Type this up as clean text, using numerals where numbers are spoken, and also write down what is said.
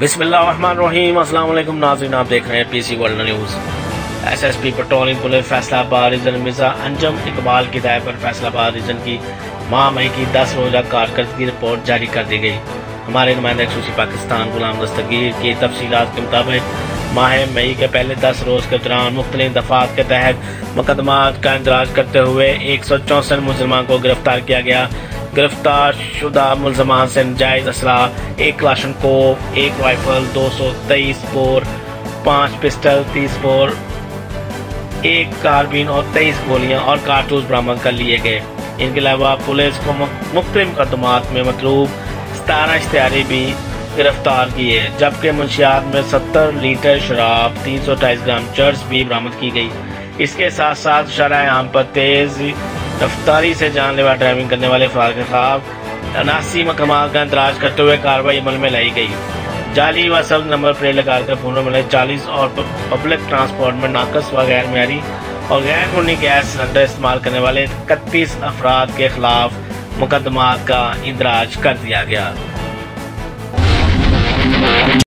बिस्मिल्लाहिर्रहमानिर्रहीम। अस्सलाम वालेकुम नाज़रीन, आप देख रहे हैं PC world news. SSP patrolling police Faisalabad region Mirza Anjum Iqbal की हिदायत पर फैसलाबाद रीजन की माह मई की 10 रोज़ा कारकर्दगी रिपोर्ट जारी कर दी गई। हमारे नुमाइंदा खसूसी पाकिस्तान गुलाम दस्तगीर की तफसीलात के मुताबिक माह मई के पहले 10 रोज़ के दौरान मुख्तलिफ दफ़ात के तहत मुकदमात का इंदराज करते हुए 164 मुलजमान को गिरफ्तार किया गया। गिरफ्तार शुदा मुलजमान से नाजायज असला 1 Kalashnikov, 1 rifle, 223 bore, 5 pistol, 30 bore, 1 carbene और 23 गोलियां और कारतूस बरामद कर लिए गए। इनके अलावा पुलिस को मुख्तलिफ मुकदमात में मतलूब 17 इश्तिहारी भी गिरफ्तार किए, जबकि मुंशियात में 70 लीटर शराब, 328 ग्राम चर्च भी बरामद की गई। इसके साथ साथ शरह आम पर तेज रफ्तारी से जानलेवा ड्राइविंग करने वाले अफराद के खिलाफ 79 मुकदमात का इंदराज करते हुए कार्रवाई अमल में लाई गई। जाली व सब नंबर प्लेट लगाकर फोनों में 40 और पब्लिक ट्रांसपोर्ट में नाकस व गैर मेयारी और गैर कानूनी गैस सिलेंडर इस्तेमाल करने वाले 31 अफराद के खिलाफ मुकदमात का इंदराज कर दिया गया।